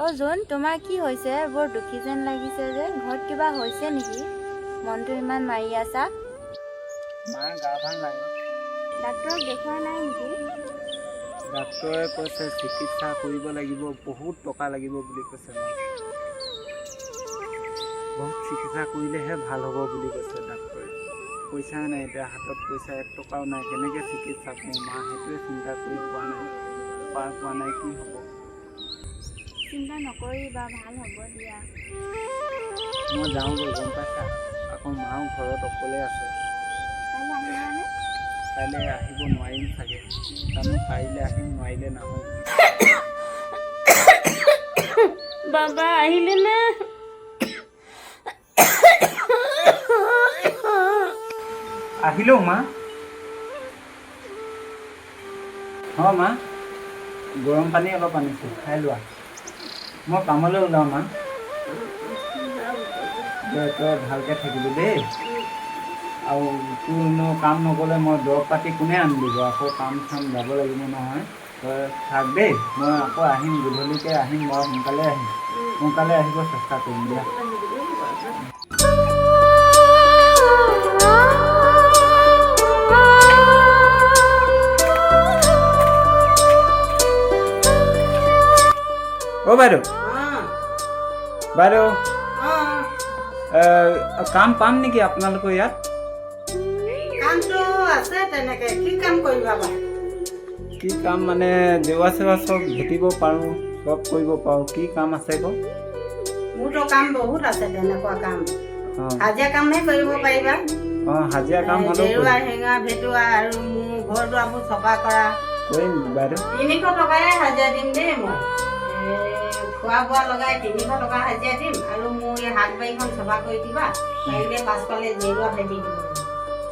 অ জোন, তোমাৰ কি হৈছে? বৰ দুখী যেন লাগিছে যে। ঘৰত কিবা হৈছে নেকি? মনটো ইমান মাৰি আছা। মাৰ গা ভাল নাই। ডাক্তৰক দেখুওৱা নাই নেকি? ডাক্তৰে কৈছে চিকিৎসা কৰিব লাগিব, বহুত টকা লাগিব বুলি কৈছে মোক। বহুত চিকিৎসা কৰিলেহে ভাল হ'ব বুলি কৈছে ডাক্তৰে। পইচা নাই, এতিয়া হাতত পইচা 1 টকাও নাই, কেনেকে চিকিৎসা কৰোঁ মা সেইটোৱে চিন্তা কৰি পোৱা নাই, পাৰ পোৱা নাই কি হ'ব। চিন্তা নকৰিবা, ভাল হ'ব দিয়া। মই যাওঁগৈ গম পাইছা, আকৌ মাও ঘৰত অকলে আছে। কাইলৈ আহিবানে? কাইলৈ আহিব নোৱাৰিম চাগে, জানো পাৰিলে আহিম নোৱাৰিলে নাহোঁ। বাবা আহিলে নে? আহিলোঁ মা। অঁ মা, গৰম পানী অলপ আনিছোঁ, খাই লোৱা। মই কামলৈ ওলাওঁ মা। তই ভালকৈ থাকিবি দেই। আৰু তোৰনো কাম নকৰিলে মই দৰৱ পাতি কোনে আনি দিব, আকৌ কাম চাম যাব লাগিব নহয়। তই থাক দেই, মই আকৌ আহিম, গধূলিকৈ আহিম বাৰু, সোনকালে আহিম। সোনকালে আহিব চেষ্টা কৰিম দিয়া। অ' বাইদেউ, বাইদেউ কাম পাম নেকি আপোনালোকৰ ইয়াত? কামটো আছে তেনেকে, কি কাম কৰিবা বাৰু? কি কাম মানে জেওৰা চেওৰা চব ভেটিব পাৰোঁ, চব কৰিব পাৰোঁ, কি কাম আছে আকৌ? মোৰতো কাম বহুত আছে তেনেকুৱা কাম। অঁ হাজিৰা কামহে কৰিব পাৰিবা। অঁ হাজিৰা কাম হ'লেও জেৰুৱা হেঙা ভেটোৱা আৰু মোৰ ঘৰ দুৱাৰবোৰ চফা কৰা। কৰিম বাইদেউ। 300 টকাহে হাজিৰা দিম দেই মই। খোৱা বোৱা লগাই 300 টকা হাজিৰা দিম, আৰু মোৰ এই হাত বাৰীখন চফা কৰি দিবা, পাৰিলে পাছফালে জেৰুৱা ভেটি দিব।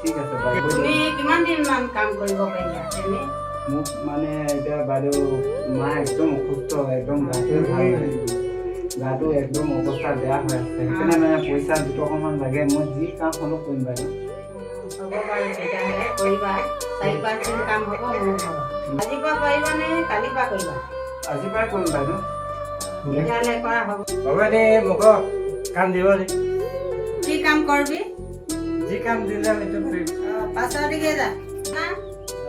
ঠিক আছে বাইদেউ। তুমি কিমান দিনমান কাম কৰিব পাৰিবা এনেই? মোক মানে এতিয়া বাইদেউ মা একদম অসুস্থ, একদম গাটোৱে ভাল নাই, গাটো একদম অৱস্থা বেয়া হৈ আছে, সেইকাৰণে মানে পইচা 2 টকামান লাগে। মই যি কাম হ'লেও কৰিম বাইদেউ। হ'ব বাৰু, তেতিয়াহ'লে কৰিবা। 4-5 দিন কাম হ'ব মোৰ ঘৰত। আজিৰ পৰা পাৰিবানে কালিৰ পৰা কৰিবা? আজিৰ পৰাই কৰিম বাইদেউ। তেতিয়াহ'লে কৰা হ'ব। হ'ব দে, মোক কাম দিব দে। কি কাম কৰিবি? যি কাম দিলে সেইটো কৰিম। পাছৰ দিকে যা।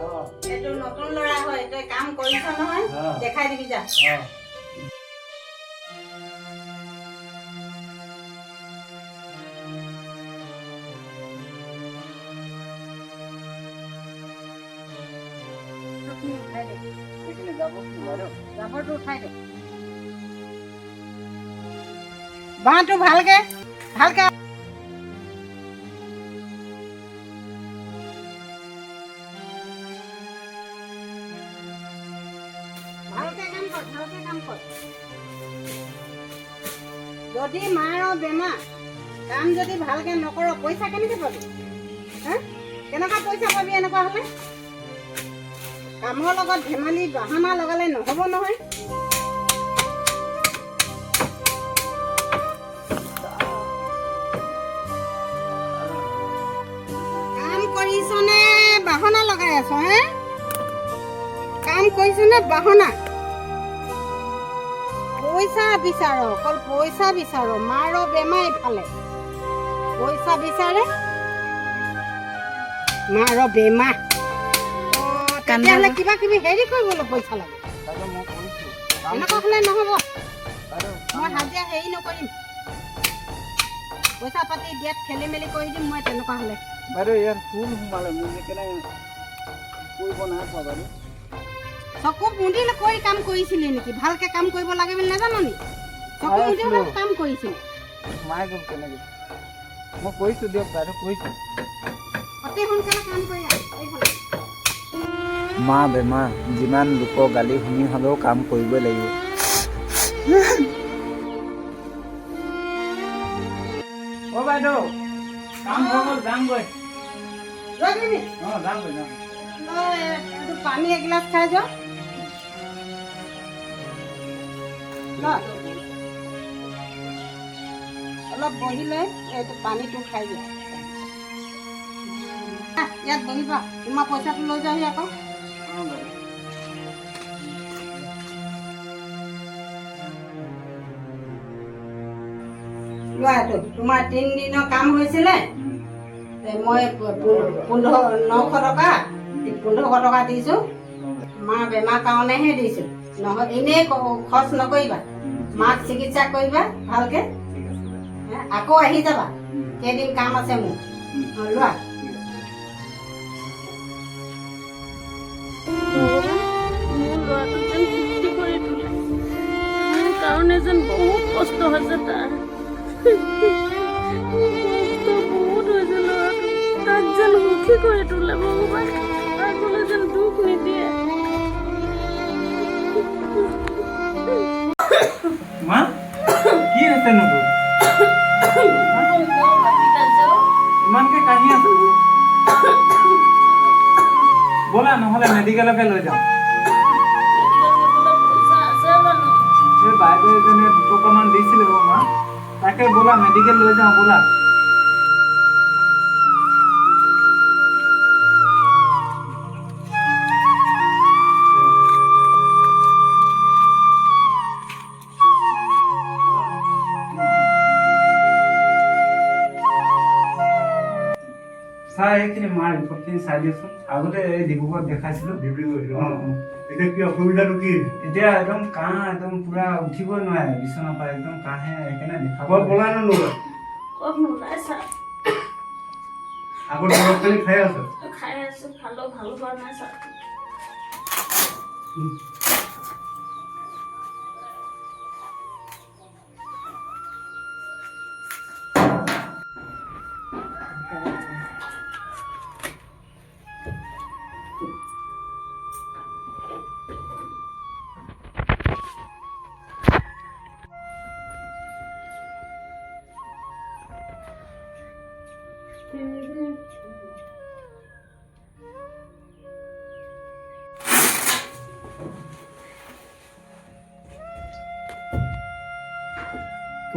অঁ এইটো নতুন ল'ৰা হয়, তই কাম কৰিছ নহয়, দেখাই দিবি যা। অঁ উঠাই দে, এইখিনি যাব বাইদেউ। জাবৰটো উঠাই দে। বাঁহটো ভালকে ভালকে ভালকে কাম কৰ, ভালকে কাম কৰ। যদি মাৰ বেমাৰ, কাম যদি ভালকে নকৰ, পইচা কেনেকে পাবি? হা? কেনেকুৱা পইচা পাবি এনেকুৱা হ'লে? কামৰ লগত ধেমালি বাহানা লগালে নহ'ব নহয়। কাম কৰিছনে বাহানা লগাই আছ হে? কাম কৰিছনে বাহানা? পইচা বিচাৰ, অকল পইচা বিচাৰ। মাৰ বেমাৰ ইফালে পইচা বিচাৰে, মাৰ বেমাৰ। তেতিয়াহ'লে কিবা কিবি হেৰি কৰিবলৈ পইচা লাগে। বাইদেউ মই কৰিছোঁ। এনেকুৱা হ'লে নহ'ব। বাইদেউ মই হাজিৰা হেৰি নকৰিম, পইচা পাতি দিয়াত খেলি মেলি কৰি দিম মই তেনেকুৱা হ'লে। বাইদেউ ইয়াত ফুল সোমালে, মোৰ সেইকাৰণে কৰিব নাই পোৱা বাইদেউ। চকু মুদি কৰি কাম কৰিছিলি নেকি? ভালকে কাম কৰিব লাগে বুলি নাজানো নি? চকু মুদি কাম কৰিছিলি। সোমাই গ'ল কেনেকৈ? মই কৰিছোঁ দিয়ক বাইদেউ, কৰিছোঁ। অতি সোনকালে কাম কৰি আহ। মা বেমাৰ, যিমান লোকৰ গালি শুনি হ'লেও কাম কৰিবই লাগিব। অ' বাইদেউ, কাম হৈ গ'ল, যামগৈ। অঁ যামগৈ যাম। পানী এগিলাচ খাই যোৱা। অলপ বহি লৈ এইটো পানীটো খাই দিয়া। ইয়াত বহিবা, তোমাৰ পইচাটো লৈ যাহি আকৌ। অঁ বাইদেউ। লোৱা এইটো তোমাৰ 3 দিনৰ কাম হৈছিলে মই 900 টকা 1500 টকা দিছোঁ মা বেমাৰ কাৰণেহে দিছোঁ নহয় এনেই খৰচ নকৰিবা মাক চিকিৎসা কৰিবা ভালকৈ আকৌ আহি যাবা কেইদিন কাম আছে মোৰ লোৱা মোৰ ল'ৰাটো যেন সুস্থি কৰি তোলে মোৰ কাৰণে যেন বহুত কষ্ট হৈছে তাৰ কষ্ট বহুত হৈছে ল'ৰাটো তাক যেন সুখী কৰি তোলে ভগৱান আগলৈ যেন দুখ নিদিয়ে মা কি আছে নতো ইমানকে কাহি আছে ব'লা নহ'লে মেডিকেলকে লৈ যাওঁ এই বাইদেউ এজনীয়ে 2 টকামান দিছিলে মা তাকে ব'লা মেডিকেল লৈ যাওঁ ব'লা এইখিনি মাৰ ৰিপৰ্টখিনি চাই দিয়কচোন আগতে এই ডিব্ৰুগড়ত দেখাইছিলোঁ এতিয়া কি অসুবিধাটো কি এতিয়া একদম কাহ একদম পুৰা উঠিবই নোৱাৰে বিচনাৰ পৰা একদম কাহে সেইকাৰণে দেখাব পলাই নে নোলায় কফ নোলাই ছাৰ আগত দৰৱ পানী খাই আছে খাই আছোঁ খালেও ভাল হোৱা নাই ছাৰ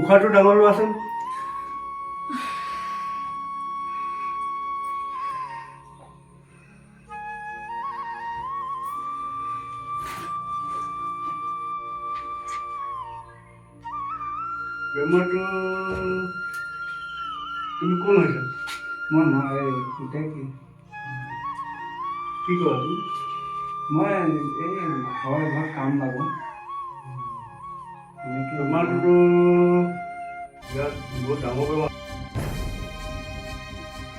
উশাহটো ডাঙৰ লোৱাচোন বেমাৰটো তুমি কোন হৈছে মই এই এতিয়া কি কৰা তুমি মই এই ঘৰত কাম লাগো বেমাৰটোতো ইয়াত বহুত ডাঙৰ বেমাৰ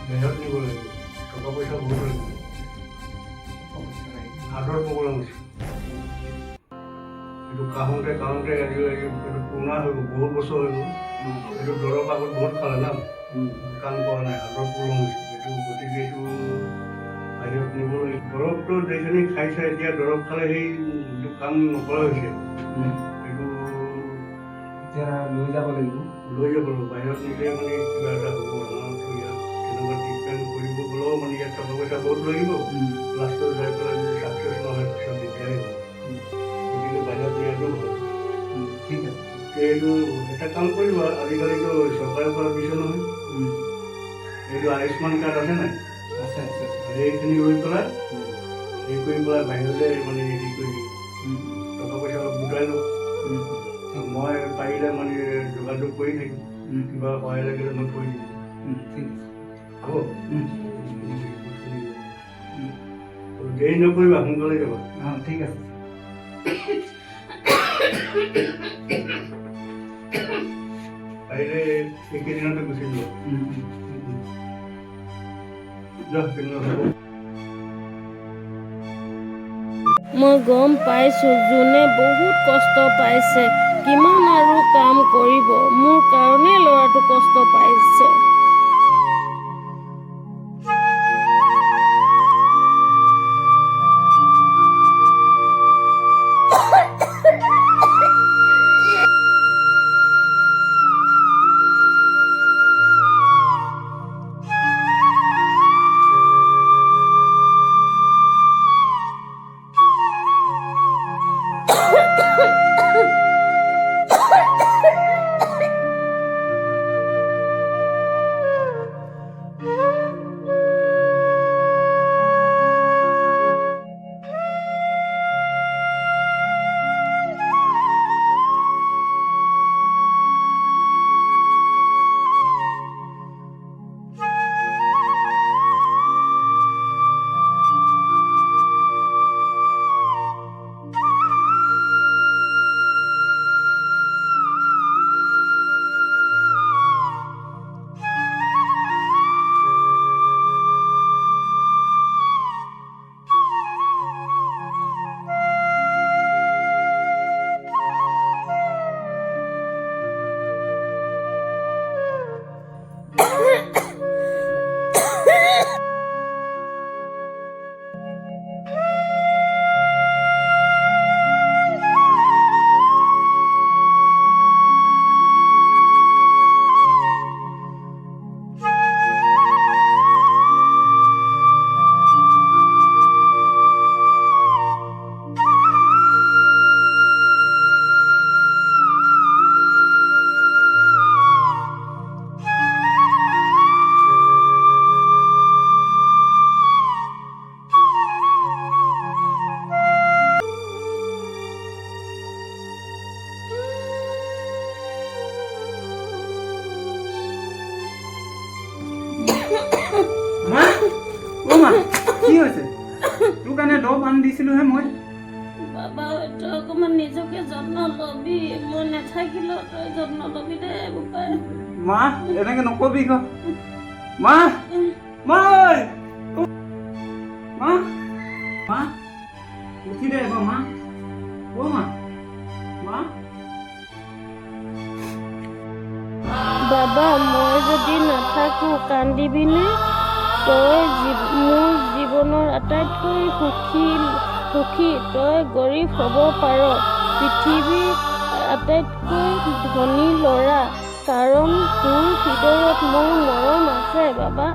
বাহিৰত নিব লাগিব টকা পইচা বহুত লাগিব হাৰ্টৰ প্ৰব্লেম হৈছে এইটো কাহোঁতে আজি এইটো পুৰণা হৈ গ'ল বহুত বছৰ হৈ গ'ল এইটো দৰৱ আগত বহুত খালে না কাম কৰা নাই হাৰ্টৰ প্ৰব্লেম হৈছে এইটো গতিকে এইটো বাহিৰত নিব লাগিব দৰৱটো যিখিনি খাইছে এতিয়া দৰৱ খালে সেইটো কাম নকৰা হৈছে লৈ যাব লাগিব বাহিৰত নিলে মানে কিবা এটা হ'ব আমাৰতো ইয়াত তেনেকুৱা ট্ৰিটমেণ্ট কৰিব গ'লেও মানে ইয়াত টকা পইচা বহুত লাগিব লাষ্টত যাই পেলাই যদি ছাকচেছ নহয় পিছত দিগদাৰী হ'ব গতিকে বাহিৰত নিয়াটো ভাল ঠিক আছে এইটো এটা কাম কৰিবা আজিকালিতো চৰকাৰৰ পৰা দিছে নহয় এইটো আয়ুষ্মান কাৰ্ড আছে নাই আছে আছে সেইখিনি লৈ পেলাই হেৰি কৰি পেলাই বাহিৰলৈ মানে হেৰি কৰি টকা পইচা গোটাই লওঁ মই পাৰিলে মানে যোগাযোগ কৰি থাকিম কিবা সহায় লাগিলে মই কৰি দিম ঠিক হ'ব দেৰি নকৰিবা সোনকালে যাবা অঁ ঠিক আছে পাৰিলে এইকেইদিনতে গুচি যোৱা হ'ব মই গম পাইছোঁ যোনে বহুত কষ্ট পাইছে কিমান আৰু কাম কৰিব মোৰ কাৰণে ল'ৰাটো কষ্ট পাইছে অ' মা কি হৈছে তোৰ কাৰণে দৰৱ আনি দিছিলোঁহে মই বাবা তই অকণমান নিজকে যত্ন ল'বি মই নাথাকিলেও তই যত্ন ল'বি দে বোপাই মা এনেকে নকবি ক মা মা ঐ! মা মা উঠি দে আকৌ মা অ' মা মা বাবা মই যদি নাথাকোঁ কান্দিবিনে তই মোৰ জীৱনৰ আটাইতকৈ সুখী তই গৰীব হ'ব পাৰ পৃথিৱীৰ আটাইতকৈ ধনী ল'ৰা কাৰণ তোৰ হৃদয়ত মোৰ মৰম আছে বাবা